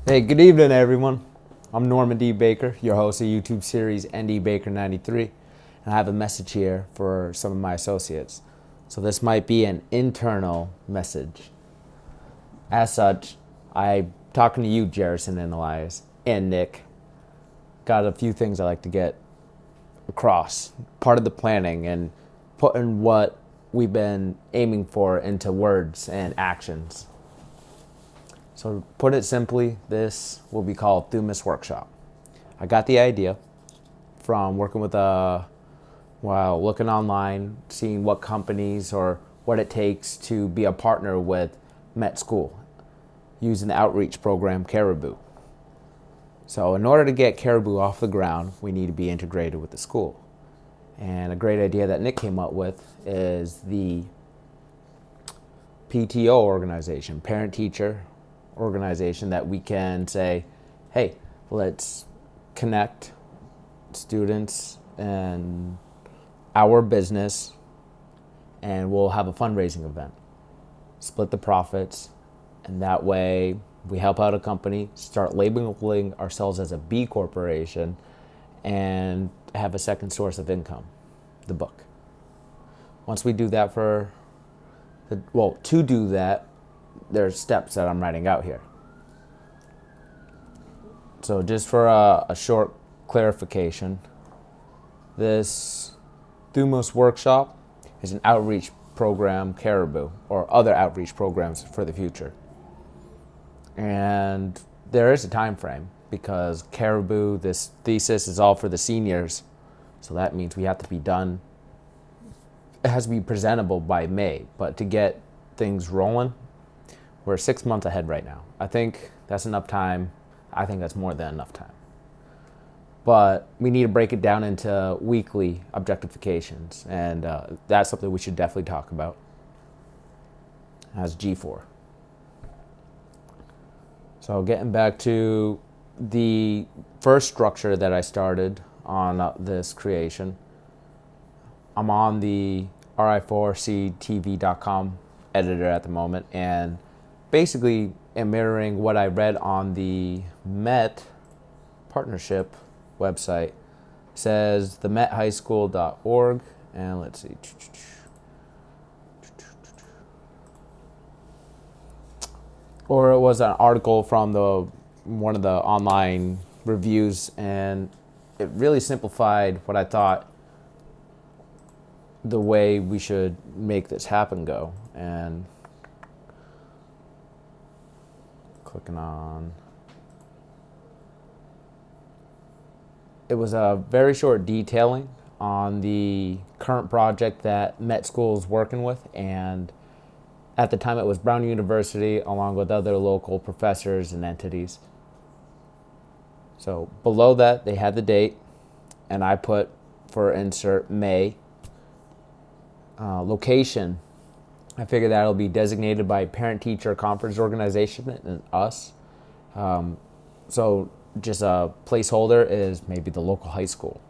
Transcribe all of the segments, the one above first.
Hey, good evening, everyone. I'm Norman D. Baker, your host of YouTube series NDBaker93, and I have a message here for some of my associates. So this might be an internal message. As such, I'm talking to you, Jerison and Elias, and Nick. Got a few things I like to get across. Part of the planning and putting what we've been aiming for into words and actions. So to put it simply, this will be called Thumis Workshop. I got the idea from working with looking online, seeing what companies or what it takes to be a partner with Met School using the outreach program Caribou. So in order to get Caribou off the ground, we need to be integrated with the school. And a great idea that Nick came up with is the PTO organization, parent-teacher organization, that we can say, hey, let's connect students and our business, and we'll have a fundraising event. Split the profits, and that way we help out a company, start labeling ourselves as a B corporation, and have a second source of income, the book. Once we do that to do that, there's steps that I'm writing out here. So just for a short clarification, this Thumis Workshop is an outreach program, Caribou, or other outreach programs for the future. And there is a time frame because Caribou, this thesis is all for the seniors. So that means we have to be done. It has to be presentable by May, but to get things rolling, we're 6 months ahead right now. I think that's enough time. I think that's more than enough time. But we need to break it down into weekly objectifications, and that's something we should definitely talk about as G4. So getting back to the first structure that I started on this creation, I'm on the ri4ctv.com editor at the moment, and basically am mirroring what I read on the Met partnership website. It says the methighschool.org, and let's see. Or it was an article from one of the online reviews, and it really simplified what I thought the way we should make this happen go. And clicking on, it was a very short detailing on the current project that Met School is working with, and at the time it was Brown University along with other local professors and entities. So below that they had the date, and I put for insert May. Location, I figure that'll be designated by parent-teacher conference organization and us. So just a placeholder is maybe the local high school,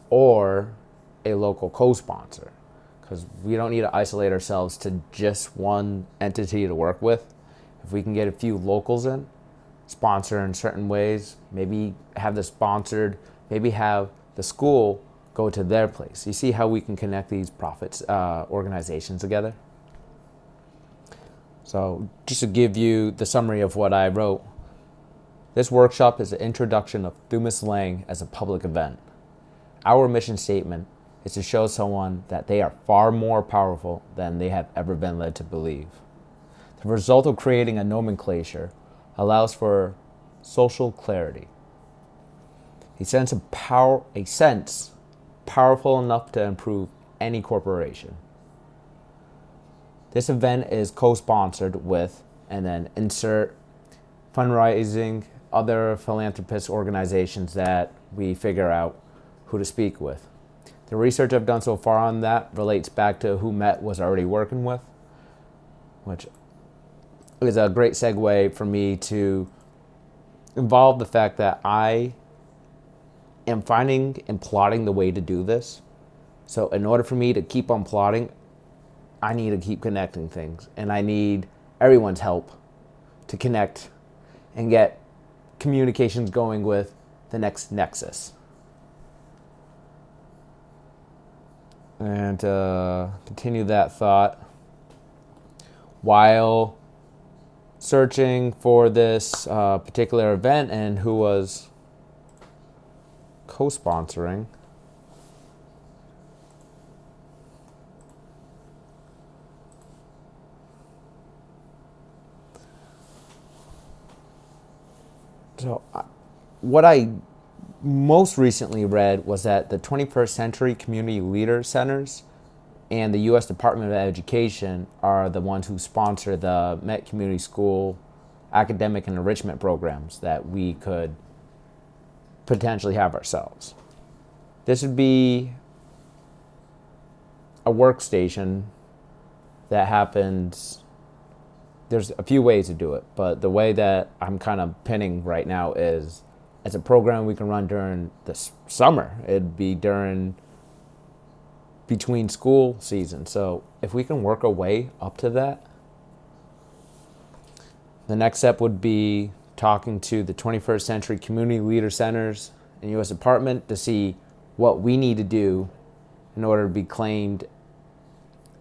or a local co-sponsor, because we don't need to isolate ourselves to just one entity to work with. If we can get a few locals in, sponsor in certain ways, maybe have the sponsored, maybe have the school go to their place. You see how we can connect these profits organizations together? So just to give you the summary of what I wrote, this workshop is an introduction of Thumis Lang as a public event. Our mission statement is to show someone that they are far more powerful than they have ever been led to believe. The result of creating a nomenclature allows for social clarity. A sense powerful enough to improve any corporation. This event is co-sponsored with, and then insert fundraising, other philanthropist organizations that we figure out who to speak with. The research I've done so far on that relates back to who Met was already working with, which is a great segue for me to involve the fact that I am finding and plotting the way to do this. So in order for me to keep on plotting, I need to keep connecting things, and I need everyone's help to connect and get communications going with the next nexus. And to continue that thought, while searching for this particular event and who was co-sponsoring, so what I most recently read was that the 21st Century Community Leader Centers and the U.S. Department of Education are the ones who sponsor the Met Community School academic and enrichment programs that we could potentially have ourselves. This would be a workstation that happens. There's a few ways to do it, but the way that I'm kind of pinning right now is as a program we can run during the summer. It'd be between school seasons. So if we can work our way up to that, the next step would be talking to the 21st Century Community Leader Centers and U.S. Department to see what we need to do in order to be claimed,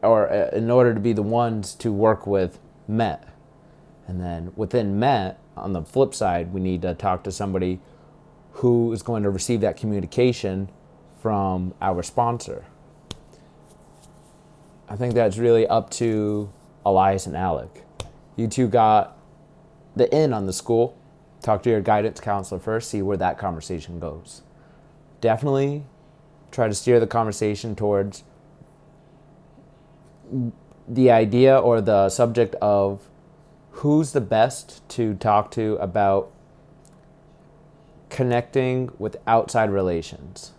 or in order to be the ones to work with Met. And then within Met, on the flip side, we need to talk to somebody who is going to receive that communication from our sponsor. I think that's really up to Elias and Alec. You two got the in on the school. Talk to your guidance counselor first, see where that conversation goes. Definitely try to steer the conversation towards the idea or the subject of who's the best to talk to about connecting with outside relations.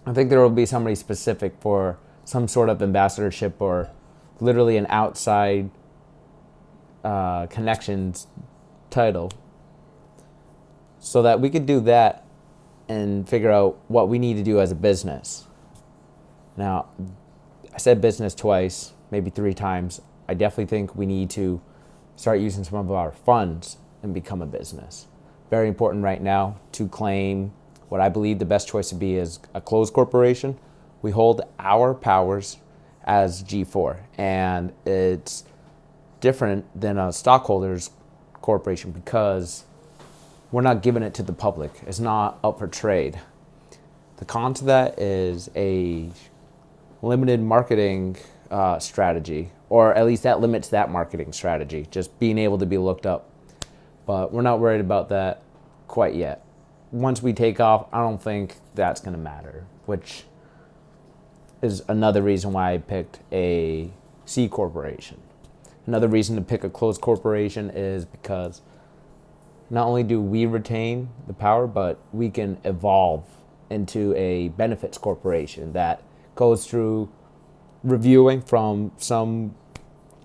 I think there will be somebody specific for some sort of ambassadorship or literally an outside connections title, so that we could do that and figure out what we need to do as a business. Now, I said business twice, maybe 3 times. I definitely think we need to start using some of our funds and become a business. Very important right now to claim what I believe the best choice to be is a closed corporation. We hold our powers as G4, and it's different than a stockholders corporation because we're not giving it to the public. It's not up for trade. The con to that is a limited marketing strategy, or at least that limits that marketing strategy, just being able to be looked up. But we're not worried about that quite yet. Once we take off, I don't think that's going to matter, which is another reason why I picked a C corporation. Another reason to pick a closed corporation is because not only do we retain the power, but we can evolve into a benefits corporation that goes through reviewing from some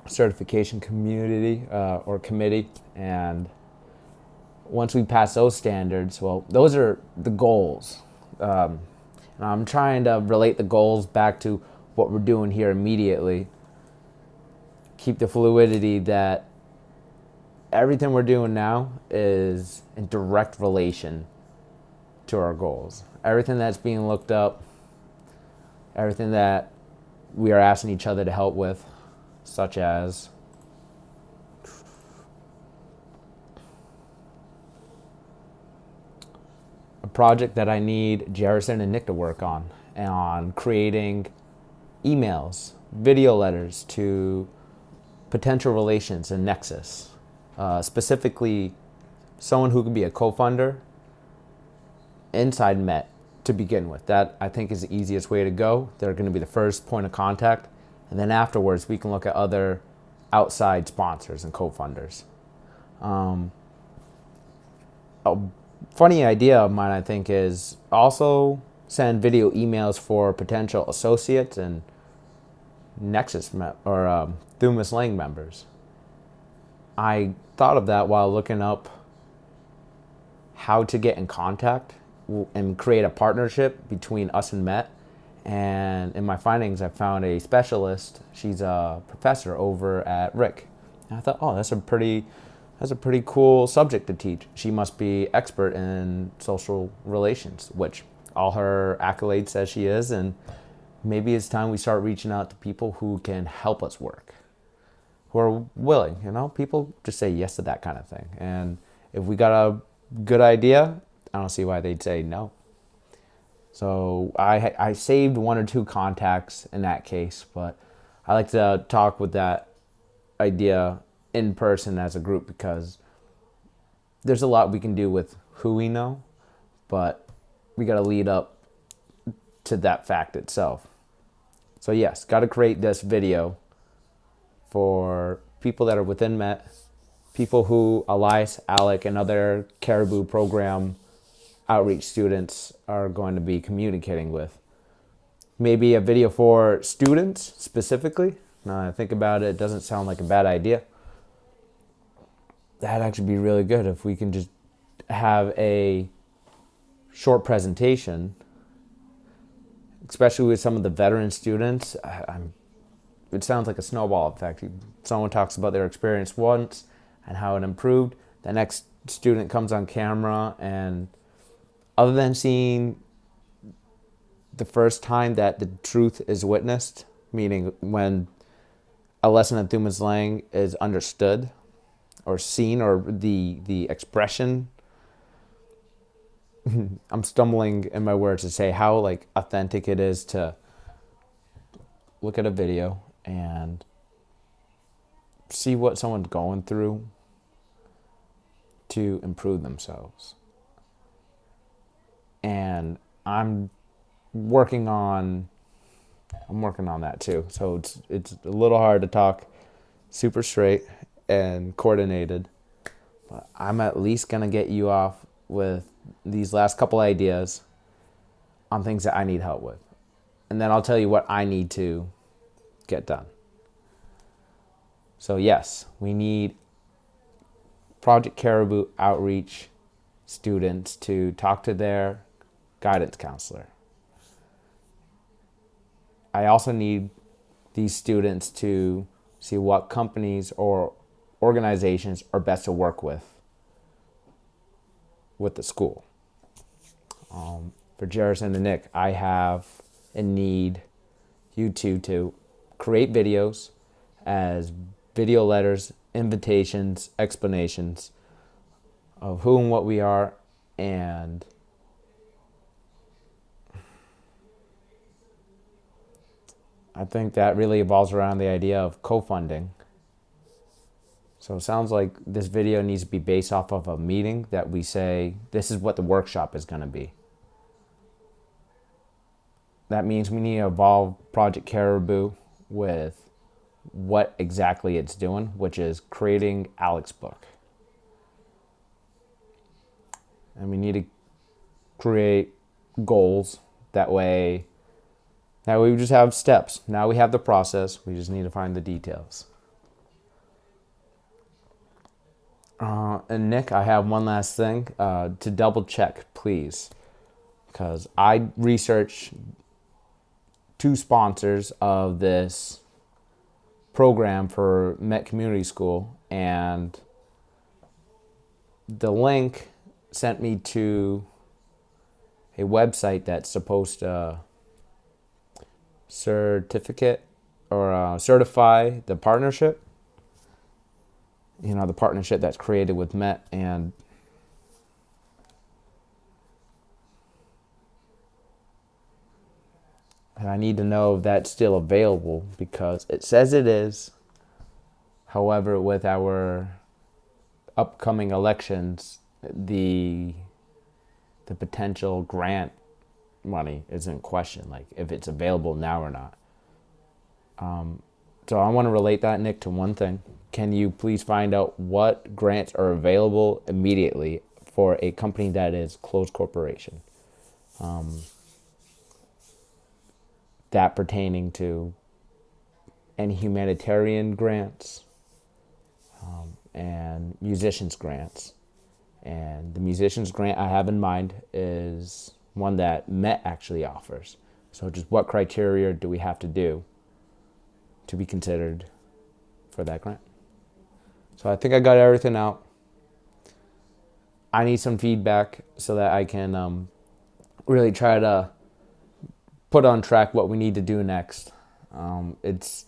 certification community or committee. And once we pass those standards, well, those are the goals. And I'm trying to relate the goals back to what we're doing here immediately. Keep the fluidity that everything we're doing now is in direct relation to our goals. Everything that's being looked up, everything that we are asking each other to help with, such as a project that I need Jerison and Nick to work on creating emails, video letters to potential relations in Nexus. Specifically, someone who could be a co-funder inside Met to begin with. That, I think, is the easiest way to go. They're going to be the first point of contact. And then afterwards, we can look at other outside sponsors and co-funders. A funny idea of mine, I think, is also send video emails for potential associates and Nexus or Thumas Lang members. I thought of that while looking up how to get in contact and create a partnership between us and Met. And in my findings, I found a specialist. She's a professor over at RIC, And I thought, oh, that's a pretty cool subject to teach. She must be expert in social relations, which all her accolades says she is. And maybe it's time we start reaching out to people who can help us work, who are willing. People just say yes to that kind of thing. And if we got a good idea, I don't see why they'd say no. So I saved one or two contacts in that case, but I like to talk with that idea in person as a group, because there's a lot we can do with who we know, but we got to lead up to that fact itself. So yes, got to create this video for people that are within Met, people who Elias, Alec, and other Caribou program outreach students are going to be communicating with. Maybe a video for students specifically. Now I think about it, it doesn't sound like a bad idea. That'd actually be really good if we can just have a short presentation, especially with some of the veteran students. It sounds like a snowball effect. Someone talks about their experience once and how it improved. The next student comes on camera, and other than seeing the first time that the truth is witnessed, meaning when a lesson in Thuman's Lang is understood or seen, or the expression, I'm stumbling in my words to say how authentic it is to look at a video and see what someone's going through to improve themselves. And I'm working on that too. So it's a little hard to talk super straight and coordinated, but I'm at least gonna get you off with these last couple ideas on things that I need help with, and then I'll tell you what I need to get done. So yes, we need Project Caribou outreach students to talk to their guidance counselor. I also need these students to see what companies or organizations are best to work with the school. For Jerison and Nick, I have and need you two to create videos as video letters, invitations, explanations of who and what we are, and I think that really evolves around the idea of co-funding. So it sounds like this video needs to be based off of a meeting that we say, this is what the workshop is going to be. That means we need to evolve Project Caribou with what exactly it's doing, which is creating Alec's book. And we need to create goals. That way we just have steps. Now we have the process. We just need to find the details. And Nick, I have one last thing to double check, please. Because I researched 2 sponsors of this program for Met Community School, and the link sent me to a website that's supposed to certificate or certify the partnership. The partnership that's created with Met, and I need to know if that's still available, because it says it is. However, with our upcoming elections, the potential grant money is in question, like if it's available now or not. So I want to relate that, Nick, to one thing. Can you please find out what grants are available immediately for a company that is closed corporation? That pertaining to any humanitarian grants and musicians grants. And the musicians grant I have in mind is one that Met actually offers. So just what criteria do we have to do to be considered for that grant? So I think I got everything out. I need some feedback so that I can really try to put on track what we need to do next. It's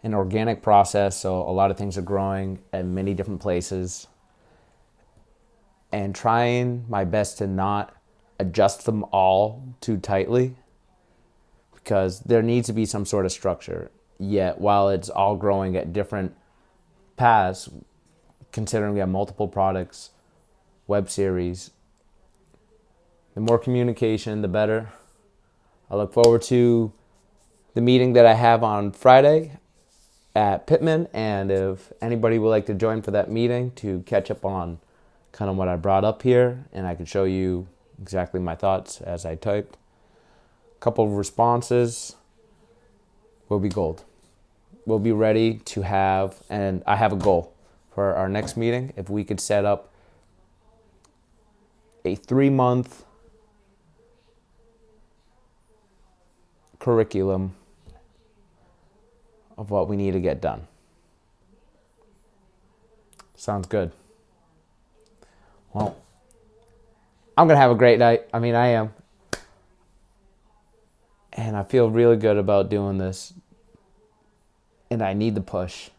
an organic process, so a lot of things are growing at many different places. And trying my best to not adjust them all too tightly, because there needs to be some sort of structure. Yet, while it's all growing at different paths, considering we have multiple products, web series, the more communication, the better. I look forward to the meeting that I have on Friday at Pittman, and if anybody would like to join for that meeting to catch up on kind of what I brought up here, and I can show you exactly my thoughts as I typed. A couple of responses will be gold. We'll be ready to have, and I have a goal for our next meeting. If we could set up a 3-month curriculum of what we need to get done. Sounds good. Well, I'm going to have a great night. I mean, I am. And I feel really good about doing this. And I need the push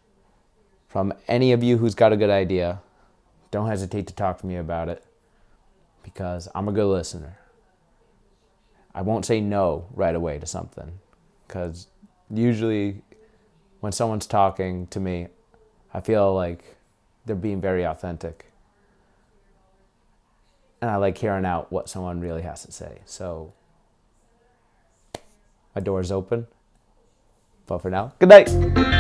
from any of you who's got a good idea. Don't hesitate to talk to me about it, because I'm a good listener. I won't say no right away to something, because usually when someone's talking to me, I feel like they're being very authentic. And I like hearing out what someone really has to say. So my door's open. But for now, good night.